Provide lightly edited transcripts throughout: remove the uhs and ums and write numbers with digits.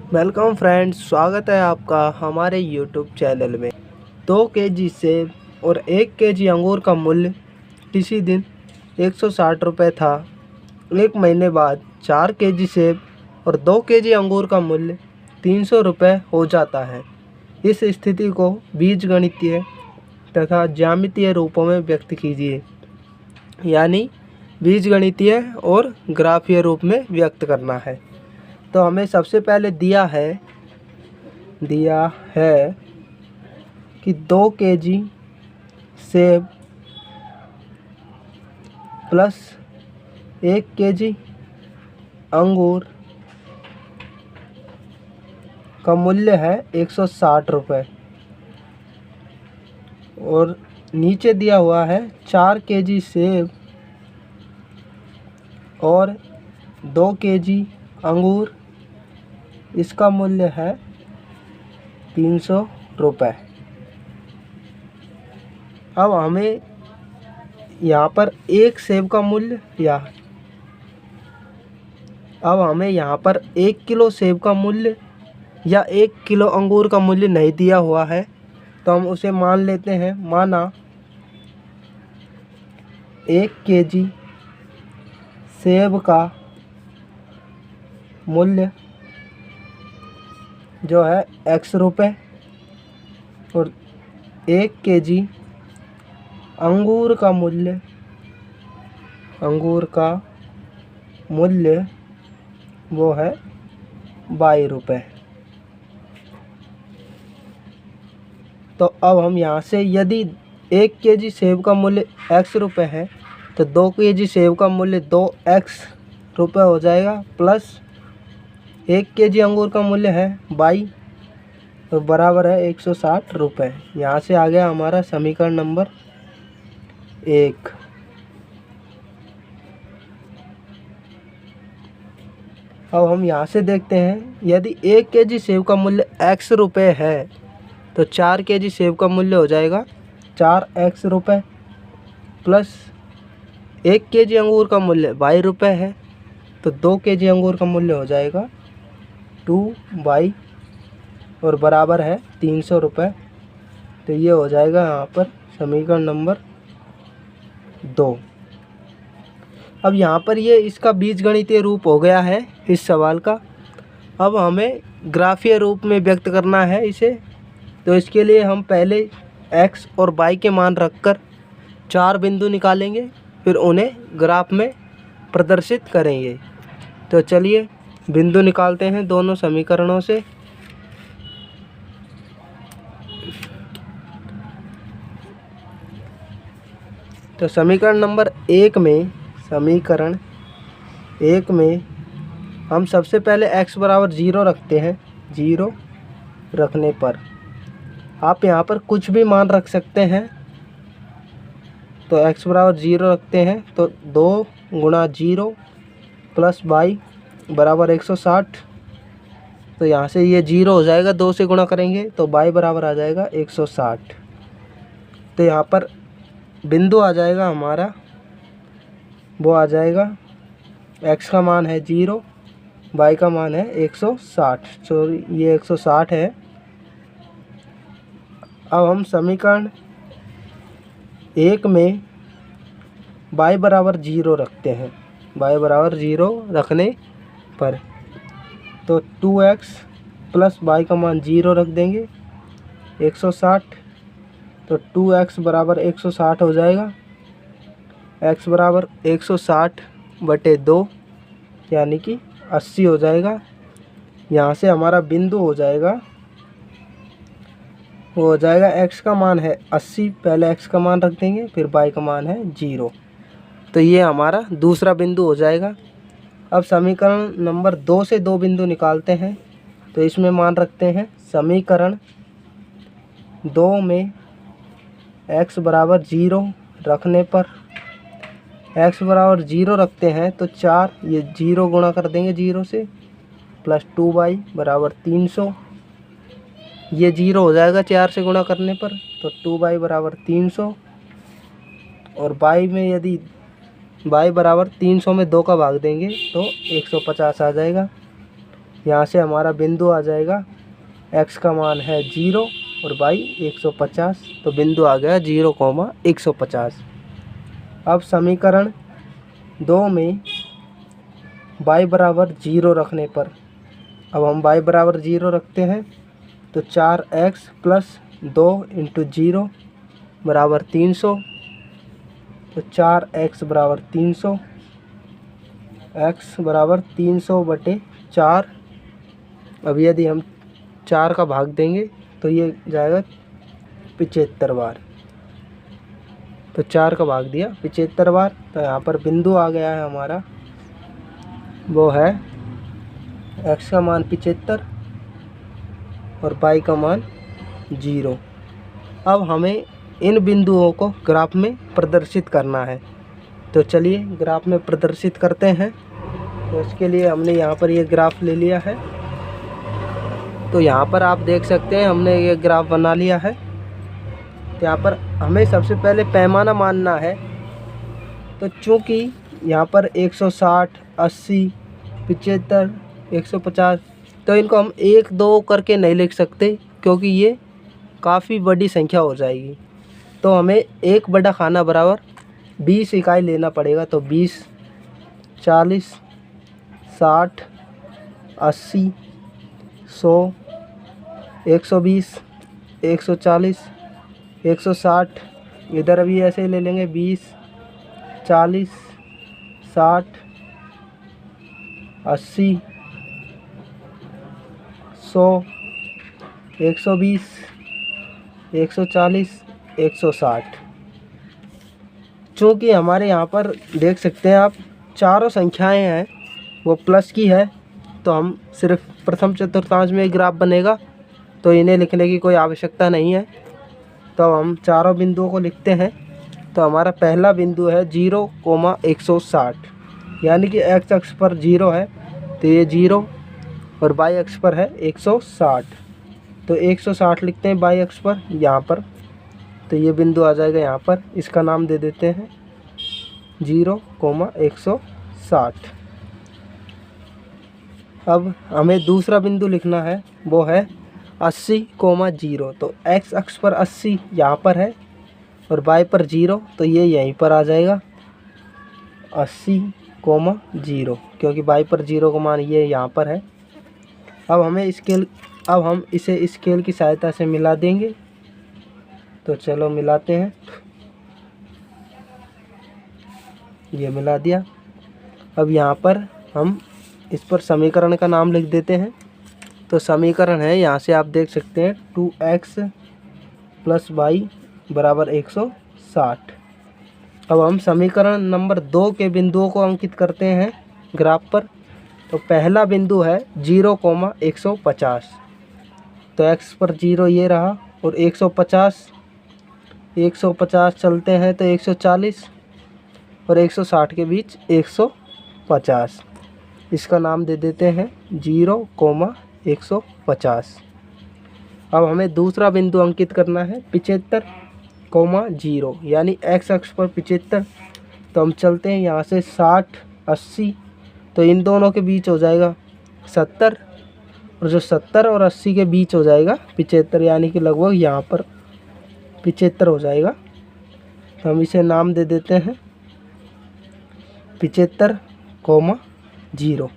Welcome friends, स्वागत है आपका हमारे यूट्यूब चैनल में। 2 केजी सेब और 1 केजी अंगूर का मूल्य किसी दिन 160 रुपये था। एक महीने बाद 4 केजी सेब और 2 केजी अंगूर का मूल्य 300 रुपये हो जाता है। इस स्थिति को बीजगणितीय तथा ज्यामितीय रूपों में व्यक्त कीजिए, यानी बीजगणितीय और ग्राफीय रूप में व्यक्त करना है। तो हमें सबसे पहले दिया है कि 2 केजी सेब प्लस 1 केजी अंगूर का मूल्य है 160 रुपये और नीचे दिया हुआ है 4 केजी सेब और 2 केजी अंगूर, इसका मूल्य है 300 रुपये। अब हमें यहाँ पर एक सेब का मूल्य अब हमें यहाँ पर 1 किलो सेब का मूल्य या 1 किलो अंगूर का मूल्य नहीं दिया हुआ है, तो हम उसे मान लेते हैं। माना 1 केजी सेब का मूल्य जो है x रुपये और 1 केजी अंगूर का मूल्य वो है y रुपये। तो अब हम यहाँ से यदि 1 केजी सेब का मूल्य x रुपये है तो 2 केजी सेब का मूल्य 2x रुपये हो जाएगा, प्लस 1 केजी अंगूर का मूल्य है y तो बराबर है 160 रुपये। यहाँ से आ गया हमारा समीकरण नंबर 1। अब हम यहाँ से देखते हैं, यदि 1 केजी सेब का मूल्य x रुपये है तो 4 केजी सेब का मूल्य हो जाएगा 4x रुपये, प्लस 1 केजी अंगूर का मूल्य y रुपये है तो 2 केजी अंगूर का मूल्य हो जाएगा 2y और बराबर है 300 रुपये। तो ये हो जाएगा यहाँ पर समीकरण नंबर 2। अब यहाँ पर ये इसका बीजगणितीय रूप हो गया है इस सवाल का। अब हमें ग्राफीय रूप में व्यक्त करना है इसे। तो इसके लिए हम पहले x और y के मान रखकर 4 बिंदु निकालेंगे, फिर उन्हें ग्राफ में प्रदर्शित करेंगे। तो चलिए बिंदु निकालते हैं दोनों समीकरणों से। तो समीकरण नंबर 1 में हम सबसे पहले x बराबर 0 रखते हैं। 0 रखने पर आप यहाँ पर कुछ भी मान रख सकते हैं। तो x बराबर 0 रखते हैं तो 2 गुणा 0 प्लस y बराबर 160। तो यहाँ से ये 0 हो जाएगा, 2 से गुणा करेंगे तो y बराबर आ जाएगा 160। तो यहाँ पर बिंदु आ जाएगा हमारा, वो आ जाएगा x का मान है 0, y का मान है 160। तो ये 160 है। अब हम समीकरण 1 में y बराबर 0 रखते हैं। y बराबर 0 रखने पर तो 2x प्लस y का मान 0 रख देंगे 160। तो 2x बराबर 160 हो जाएगा। x बराबर 160 बटे 2 यानी कि 80 हो जाएगा। यहाँ से हमारा बिंदु हो जाएगा, वो हो जाएगा x का मान है 80, पहले x का मान रख देंगे, फिर y का मान है 0। तो ये हमारा दूसरा बिंदु हो जाएगा। अब समीकरण नंबर 2 से 2 बिंदु निकालते हैं। तो इसमें मान रखते हैं समीकरण 2 में x बराबर 0 रखने पर, x बराबर 0 रखते हैं तो 4, ये 0 गुणा कर देंगे 0 से, प्लस 2y बराबर 300। ये 0 हो जाएगा 4 से गुणा करने पर, तो 2y बराबर 300। और y में यदि y बराबर 300 में 2 का भाग देंगे तो 150 आ जाएगा। यहाँ से हमारा बिंदु आ जाएगा, x का मान है 0 और y 150, तो बिंदु आ गया 0,150। अब समीकरण 2 में y बराबर 0 रखने पर, अब हम y बराबर 0 रखते हैं तो 4x प्लस 2 इंटू 0 बराबर 300, तो 4x बराबर 300, x बराबर 300 बटे 4। अब यदि हम 4 का भाग देंगे तो ये जाएगा 75 बार, तो 4 का भाग दिया 75 बार। तो यहाँ पर बिंदु आ गया है हमारा, वो है x का मान 75 और y का मान 0। अब हमें इन बिंदुओं को ग्राफ में प्रदर्शित करना है, तो चलिए ग्राफ में प्रदर्शित करते हैं। तो इसके लिए हमने यहाँ पर ये ग्राफ ले लिया है, तो यहाँ पर आप देख सकते हैं हमने ये ग्राफ बना लिया है। तो यहाँ पर हमें सबसे पहले पैमाना मानना है, तो चूँकि यहाँ पर 160, 80, 75, 150, तो इनको हम 1, 2 करके नहीं लिख सकते क्योंकि ये काफ़ी बड़ी संख्या हो जाएगी। तो हमें एक बड़ा खाना बराबर 20 इकाई लेना पड़ेगा, तो 20, 40, 60, 80, 100, 120, 140, 160, इधर अभी ऐसे ले लेंगे 20, 40, 60, 80, 100, 120, 140, 160। चूँकि हमारे यहाँ पर देख सकते हैं आप चारों संख्याएं हैं वो प्लस की है, तो हम सिर्फ प्रथम चतुर्थांश में ग्राफ बनेगा, तो इन्हें लिखने की कोई आवश्यकता नहीं है। तो हम चारों बिंदुओं को लिखते हैं। तो हमारा पहला बिंदु है 0,160, यानी कि x अक्ष पर 0 है तो ये 0 और y अक्ष पर है 160, तो 160 लिखते हैं y अक्ष पर यहाँ पर। तो ये बिंदु आ जाएगा यहाँ पर, इसका नाम दे देते हैं 0,160। अब हमें दूसरा बिंदु लिखना है, वो है 80,0। तो x अक्ष पर 80 यहाँ पर है और y पर 0, तो ये यहीं पर आ जाएगा 80,0, क्योंकि y पर 0 का मान ये यहाँ पर है। अब हम इसे स्केल की सहायता से मिला देंगे, तो चलो मिलाते हैं। ये मिला दिया। अब यहाँ पर हम इस पर समीकरण का नाम लिख देते हैं। तो समीकरण है, यहाँ से आप देख सकते हैं 2x प्लस y बराबर 160। अब हम समीकरण नंबर 2 के बिंदुओं को अंकित करते हैं ग्राफ पर। तो पहला बिंदु है 0,150, तो x पर 0 ये रहा, और 150 चलते हैं तो 140 और 160 के बीच 150, इसका नाम दे देते हैं 0,150। अब हमें दूसरा बिंदु अंकित करना है 75,0, यानी x अक्ष पर 75। तो हम चलते हैं यहाँ से 60, 80, तो इन दोनों के बीच हो जाएगा 70, और जो 70 और 80 के बीच हो जाएगा 75, यानी कि लगभग यहाँ पर 75 हो जाएगा। तो हम इसे नाम दे देते हैं 75,0।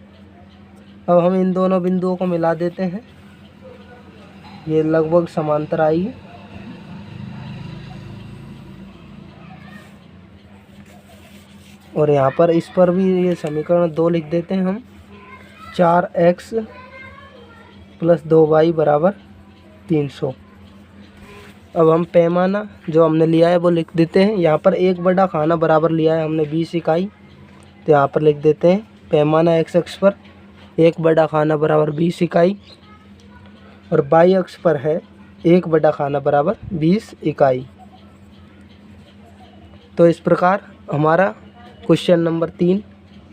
अब हम इन दोनों बिंदुओं को मिला देते हैं, ये लगभग समांतर आएगी। और यहाँ पर इस पर भी ये समीकरण 2 लिख देते हैं हम, 4x प्लस 2y बराबर 300। अब हम पैमाना जो हमने लिया है वो लिख देते हैं। यहाँ पर एक बड़ा खाना बराबर लिया है हमने 20 इकाई, तो यहाँ पर लिख देते हैं पैमाना x अक्ष पर एक बड़ा खाना बराबर 20 इकाई, और y अक्ष पर है एक बड़ा खाना बराबर 20 इकाई। तो इस प्रकार हमारा क्वेश्चन नंबर 3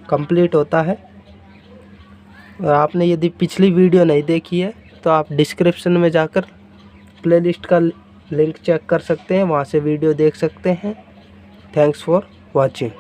कंप्लीट होता है। और आपने यदि पिछली वीडियो नहीं देखी है तो आप डिस्क्रिप्शन में जाकर प्लेलिस्ट का लिंक चेक कर सकते हैं, वहाँ से वीडियो देख सकते हैं। Thanks for watching.